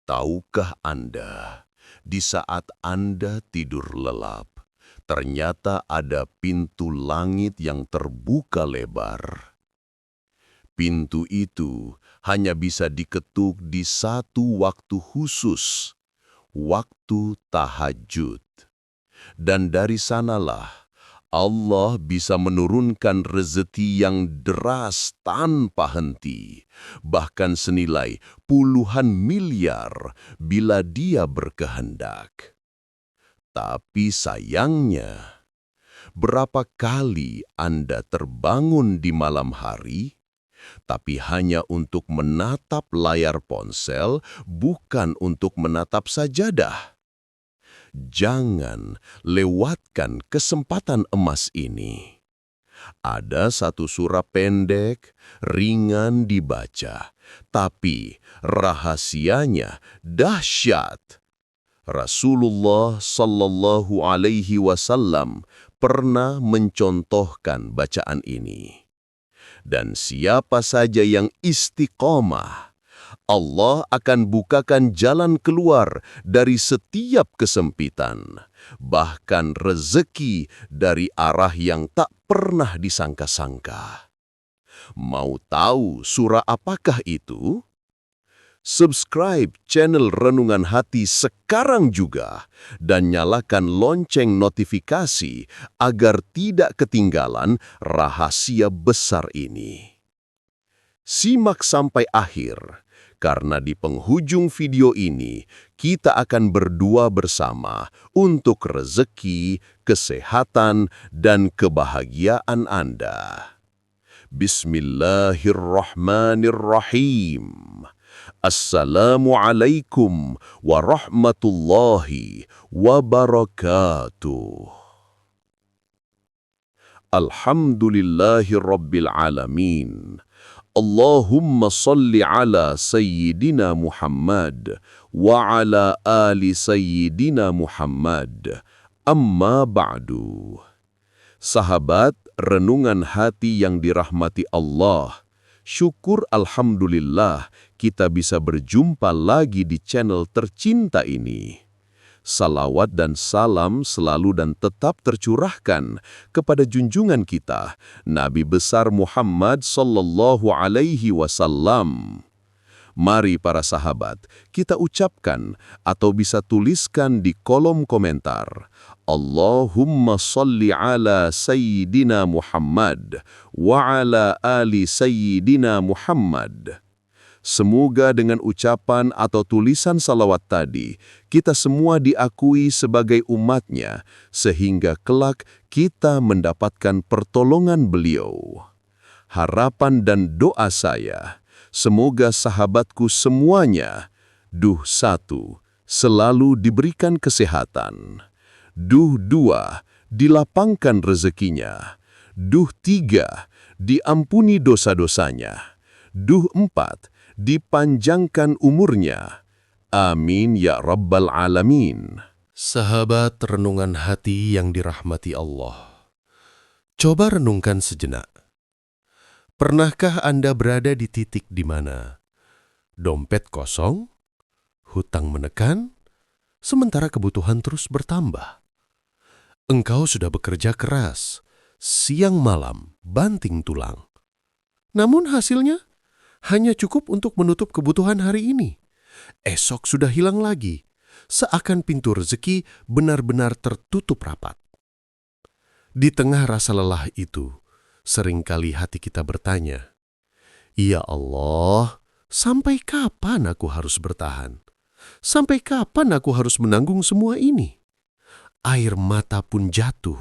Tahukah Anda, di saat Anda tidur lelap, ternyata ada pintu langit yang terbuka lebar. Pintu itu hanya bisa diketuk di satu waktu khusus, waktu tahajud. Dan dari sanalah Allah bisa menurunkan rezeki yang deras tanpa henti, bahkan senilai puluhan miliar bila Dia berkehendak. Tapi sayangnya, berapa kali Anda terbangun di malam hari, tapi hanya untuk menatap layar ponsel, bukan untuk menatap sajadah? Jangan lewatkan kesempatan emas ini. Ada satu surah pendek, ringan dibaca, tapi rahasianya dahsyat. Rasulullah Sallallahu Alaihi Wasallam pernah mencontohkan bacaan ini. Dan siapa saja yang istiqomah, Allah akan bukakan jalan keluar dari setiap kesempitan, bahkan rezeki dari arah yang tak pernah disangka-sangka. Mau tahu surah apakah itu? Subscribe channel Renungan Hati sekarang juga dan nyalakan lonceng notifikasi agar tidak ketinggalan rahasia besar ini. Simak sampai akhir, karena di penghujung video ini kita akan berdua bersama untuk rezeki, kesehatan, dan kebahagiaan Anda. Bismillahirrahmanirrahim. Assalamualaikum warahmatullahi wabarakatuh. Alhamdulillahirabbil alamin. Allahumma salli ala Sayyidina Muhammad wa ala ali Sayyidina Muhammad. Amma ba'du. Sahabat renungan hati yang dirahmati Allah, syukur alhamdulillah kita bisa berjumpa lagi di channel tercinta ini. Salawat dan salam selalu dan tetap tercurahkan kepada junjungan kita, Nabi besar Muhammad Sallallahu Alaihi Wasallam. Mari para sahabat, kita ucapkan atau bisa tuliskan di kolom komentar, Allahumma salli ala Sayyidina Muhammad wa ala ali Sayyidina Muhammad. Semoga dengan ucapan atau tulisan salawat tadi, kita semua diakui sebagai umatnya, sehingga kelak kita mendapatkan pertolongan beliau. Harapan dan doa saya, semoga sahabatku semuanya, 1. Selalu diberikan kesehatan. 2. Dilapangkan rezekinya. 3. Diampuni dosa-dosanya. 4. Dipanjangkan umurnya. Amin ya Rabbal Alamin. Sahabat renungan hati yang dirahmati Allah, coba renungkan sejenak. Pernahkah Anda berada di titik di mana dompet kosong, hutang menekan, sementara kebutuhan terus bertambah? Engkau sudah bekerja keras, siang malam, banting tulang. Namun hasilnya hanya cukup untuk menutup kebutuhan hari ini. Esok sudah hilang lagi, seakan pintu rezeki benar-benar tertutup rapat. Di tengah rasa lelah itu, seringkali hati kita bertanya, "Ya Allah, sampai kapan aku harus bertahan? Sampai kapan aku harus menanggung semua ini?" Air mata pun jatuh,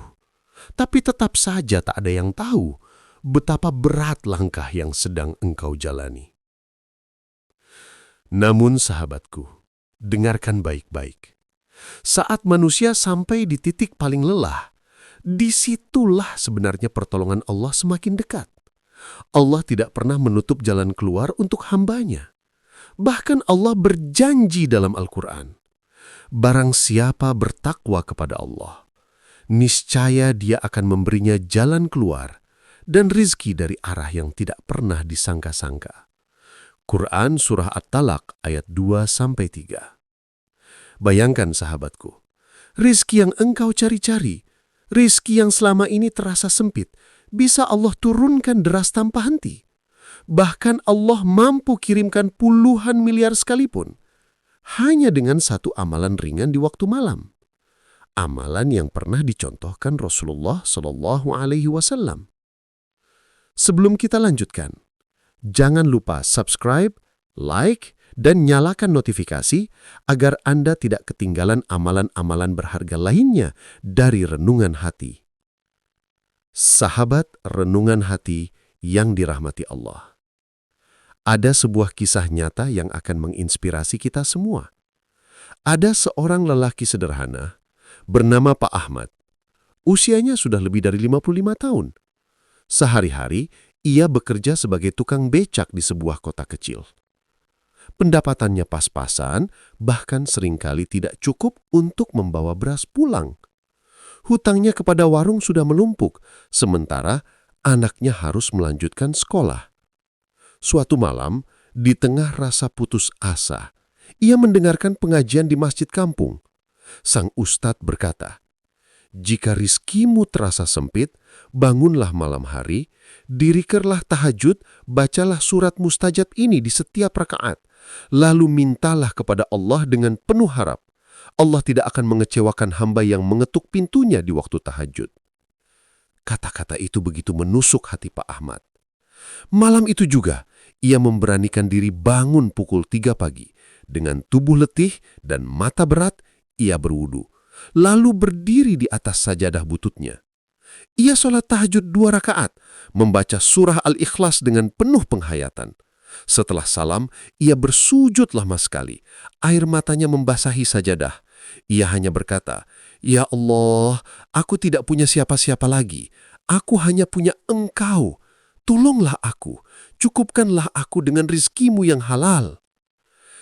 tapi tetap saja tak ada yang tahu betapa berat langkah yang sedang engkau jalani. Namun sahabatku, dengarkan baik-baik. Saat manusia sampai di titik paling lelah, disitulah sebenarnya pertolongan Allah semakin dekat. Allah tidak pernah menutup jalan keluar untuk hambanya. Bahkan Allah berjanji dalam Al-Quran, barang siapa bertakwa kepada Allah, niscaya Dia akan memberinya jalan keluar dan rizki dari arah yang tidak pernah disangka-sangka. Quran Surah At-Talaq ayat 2-3. Bayangkan sahabatku, rizki yang engkau cari-cari, rizki yang selama ini terasa sempit, bisa Allah turunkan deras tanpa henti. Bahkan Allah mampu kirimkan puluhan miliar sekalipun, hanya dengan satu amalan ringan di waktu malam. Amalan yang pernah dicontohkan Rasulullah SAW. Sebelum kita lanjutkan, jangan lupa subscribe, like, dan nyalakan notifikasi agar Anda tidak ketinggalan amalan-amalan berharga lainnya dari Renungan Hati. Sahabat Renungan Hati yang dirahmati Allah. Ada sebuah kisah nyata yang akan menginspirasi kita semua. Ada seorang lelaki sederhana bernama Pak Ahmad. Usianya sudah lebih dari 55 tahun. Sehari-hari, ia bekerja sebagai tukang becak di sebuah kota kecil. Pendapatannya pas-pasan, bahkan seringkali tidak cukup untuk membawa beras pulang. Hutangnya kepada warung sudah menumpuk, sementara anaknya harus melanjutkan sekolah. Suatu malam, di tengah rasa putus asa, ia mendengarkan pengajian di masjid kampung. Sang ustadz berkata, "Jika rizkimu terasa sempit, bangunlah malam hari, dirikerlah tahajud, bacalah surat mustajab ini di setiap rakaat, lalu mintalah kepada Allah dengan penuh harap. Allah tidak akan mengecewakan hamba yang mengetuk pintunya di waktu tahajud." Kata-kata itu begitu menusuk hati Pak Ahmad. Malam itu juga, ia memberanikan diri bangun pukul 3 pagi. Dengan tubuh letih dan mata berat, ia berwudu, lalu berdiri di atas sajadah bututnya. Ia sholat tahajud 2 rakaat, membaca surah Al-Ikhlas dengan penuh penghayatan. Setelah salam, ia bersujud lama sekali. Air matanya membasahi sajadah. Ia hanya berkata, "Ya Allah, aku tidak punya siapa-siapa lagi. Aku hanya punya Engkau. Tolonglah aku, cukupkanlah aku dengan rizkimu yang halal."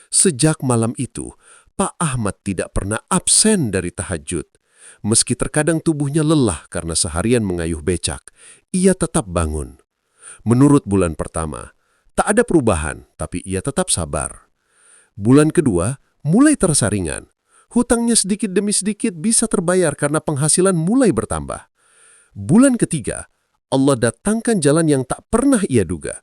Sejak malam itu, Pak Ahmad tidak pernah absen dari tahajud. Meski terkadang tubuhnya lelah karena seharian mengayuh becak, ia tetap bangun. Menurut bulan pertama, tak ada perubahan, tapi ia tetap sabar. Bulan kedua, mulai terasa ringan. Hutangnya sedikit demi sedikit bisa terbayar karena penghasilan mulai bertambah. Bulan ketiga, Allah datangkan jalan yang tak pernah ia duga.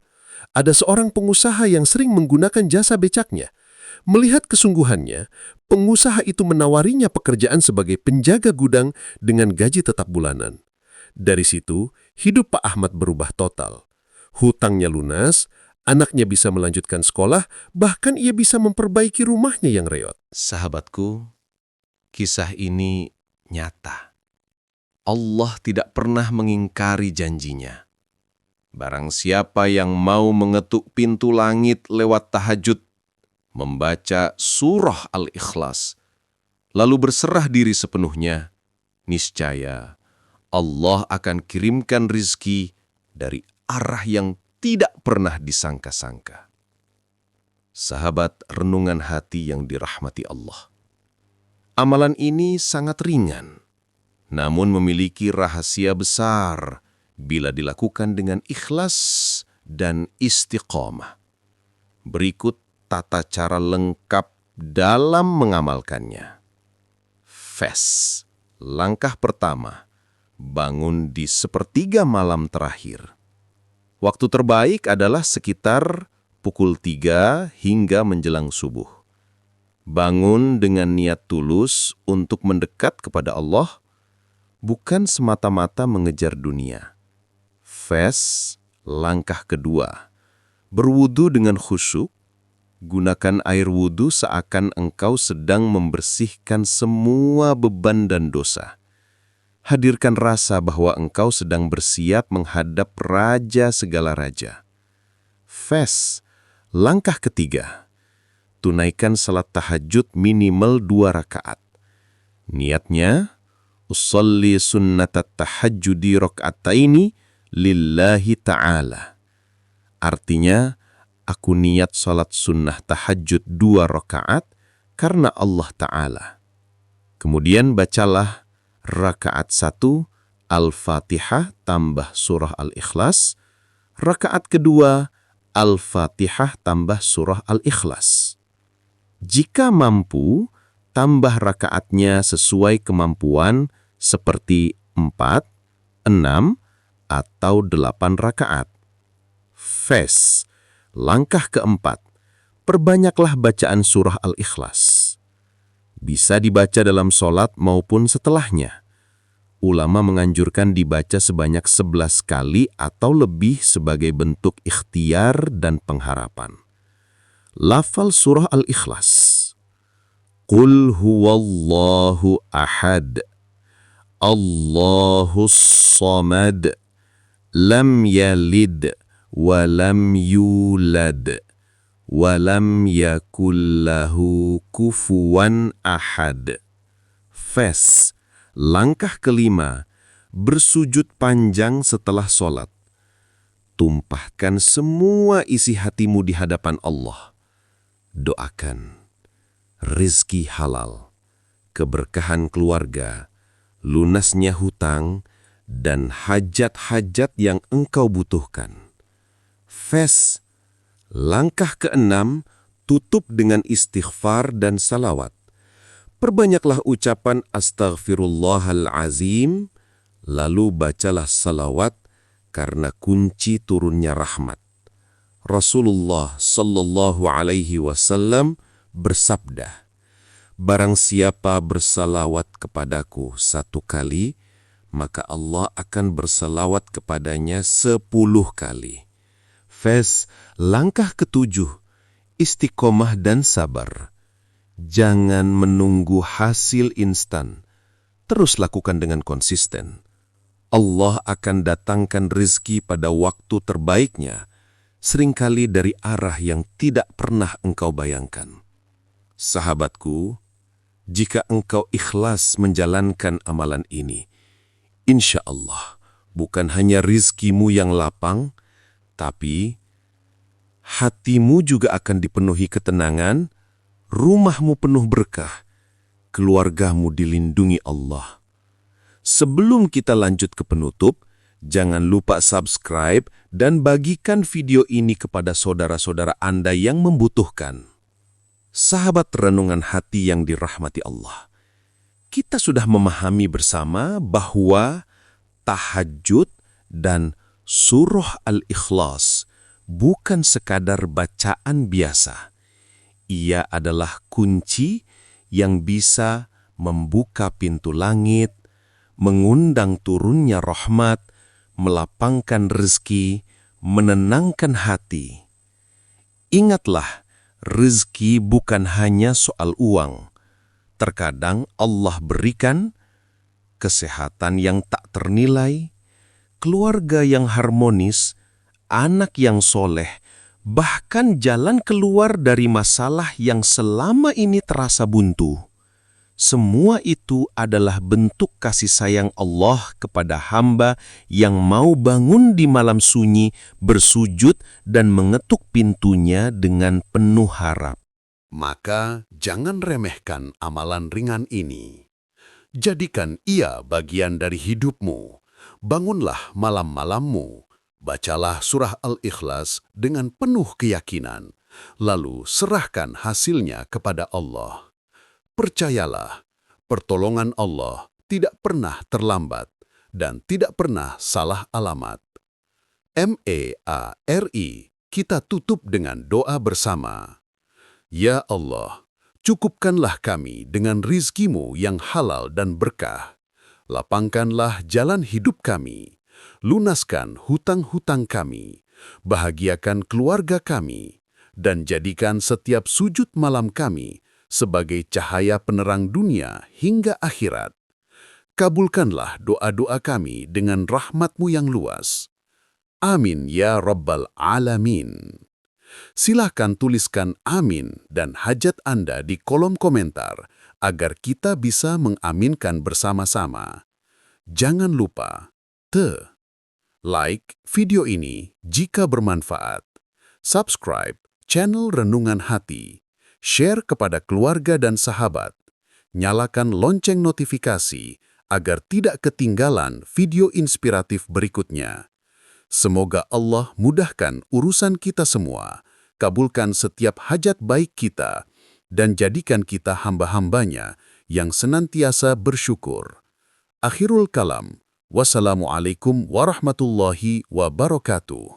Ada seorang pengusaha yang sering menggunakan jasa becaknya. Melihat kesungguhannya, pengusaha itu menawarinya pekerjaan sebagai penjaga gudang dengan gaji tetap bulanan. Dari situ, hidup Pak Ahmad berubah total. Hutangnya lunas, anaknya bisa melanjutkan sekolah, bahkan ia bisa memperbaiki rumahnya yang reot. Sahabatku, kisah ini nyata. Allah tidak pernah mengingkari janjinya. Barang siapa yang mau mengetuk pintu langit lewat tahajud, membaca surah Al-Ikhlas, lalu berserah diri sepenuhnya, niscaya Allah akan kirimkan rizki dari arah yang tidak pernah disangka-sangka. Sahabat Renungan Hati yang dirahmati Allah. Amalan ini sangat ringan, namun memiliki rahasia besar bila dilakukan dengan ikhlas dan istiqomah. Berikut tata cara lengkap dalam mengamalkannya. Fast. Langkah pertama, bangun di sepertiga malam terakhir. Waktu terbaik adalah sekitar pukul 3 hingga menjelang subuh. Bangun dengan niat tulus untuk mendekat kepada Allah, bukan semata-mata mengejar dunia. Fast. Langkah kedua, berwudu dengan khusyuk. Gunakan air wudu seakan engkau sedang membersihkan semua beban dan dosa. Hadirkan rasa bahwa engkau sedang bersiap menghadap Raja segala raja. Fast. Langkah ketiga, tunaikan salat tahajud minimal 2 rakaat. Niatnya, usolli sunnatat tahajjudi raka'ataini lillahi ta'ala. Artinya, aku niat salat sunnah tahajud 2 rakaat karena Allah Ta'ala. Kemudian bacalah rakaat 1 Al-Fatihah tambah surah Al-Ikhlas, rakaat kedua Al-Fatihah tambah surah Al-Ikhlas. Jika mampu, tambah rakaatnya sesuai kemampuan seperti 4, 6, atau 8 rakaat. Fes. Langkah keempat, perbanyaklah bacaan surah Al-Ikhlas. Bisa dibaca dalam sholat maupun setelahnya. Ulama menganjurkan dibaca sebanyak 11 kali atau lebih sebagai bentuk ikhtiar dan pengharapan. Lafal surah Al-Ikhlas. Qul huwallahu ahad. Allahus samad. Lam yalid wa lam yulad. Wa lam yakullahu kufuwan ahad. Fes. Langkah kelima, bersujud panjang setelah sholat. Tumpahkan semua isi hatimu di hadapan Allah. Doakan rizki halal, keberkahan keluarga, lunasnya hutang, dan hajat-hajat yang engkau butuhkan. Fes. Langkah keenam, tutup dengan istighfar dan salawat. Perbanyaklah ucapan Astaghfirullahalazim, lalu bacalah salawat karena kunci turunnya rahmat. Rasulullah sallallahu alaihi wasallam bersabda, "Barang siapa bersalawat kepadaku 1 kali, maka Allah akan bersalawat kepadanya 10 kali." Fes. Langkah ketujuh, istiqomah dan sabar. Jangan menunggu hasil instan. Terus lakukan dengan konsisten. Allah akan datangkan rezeki pada waktu terbaiknya, seringkali dari arah yang tidak pernah engkau bayangkan. Sahabatku, jika engkau ikhlas menjalankan amalan ini, insya Allah bukan hanya rizkimu yang lapang, tapi hatimu juga akan dipenuhi ketenangan, rumahmu penuh berkah, keluargamu dilindungi Allah. Sebelum kita lanjut ke penutup, jangan lupa subscribe dan bagikan video ini kepada saudara-saudara Anda yang membutuhkan. Sahabat renungan hati yang dirahmati Allah, kita sudah memahami bersama bahwa tahajud dan surah Al-Ikhlas bukan sekadar bacaan biasa. Ia adalah kunci yang bisa membuka pintu langit, mengundang turunnya rahmat, melapangkan rezeki, menenangkan hati. Ingatlah, rezeki bukan hanya soal uang. Terkadang Allah berikan kesehatan yang tak ternilai, keluarga yang harmonis, anak yang soleh, bahkan jalan keluar dari masalah yang selama ini terasa buntu. Semua itu adalah bentuk kasih sayang Allah kepada hamba yang mau bangun di malam sunyi, bersujud dan mengetuk pintunya dengan penuh harap. Maka jangan remehkan amalan ringan ini. Jadikan ia bagian dari hidupmu. Bangunlah malam-malammu. Bacalah surah Al-Ikhlas dengan penuh keyakinan, lalu serahkan hasilnya kepada Allah. Percayalah, pertolongan Allah tidak pernah terlambat dan tidak pernah salah alamat. MEARI, kita tutup dengan doa bersama. Ya Allah, cukupkanlah kami dengan rizkimu yang halal dan berkah. Lapangkanlah jalan hidup kami. Lunaskan hutang-hutang kami, bahagiakan keluarga kami, dan jadikan setiap sujud malam kami sebagai cahaya penerang dunia hingga akhirat. Kabulkanlah doa-doa kami dengan rahmat-Mu yang luas. Amin ya Rabbal Alamin. Silahkan tuliskan amin dan hajat Anda di kolom komentar agar kita bisa mengaminkan bersama-sama. Jangan lupa, like video ini jika bermanfaat, subscribe channel Renungan Hati, share kepada keluarga dan sahabat, nyalakan lonceng notifikasi agar tidak ketinggalan video inspiratif berikutnya. Semoga Allah mudahkan urusan kita semua, kabulkan setiap hajat baik kita, dan jadikan kita hamba-hambanya yang senantiasa bersyukur. Akhirul kalam. Wassalamualaikum warahmatullahi wabarakatuh.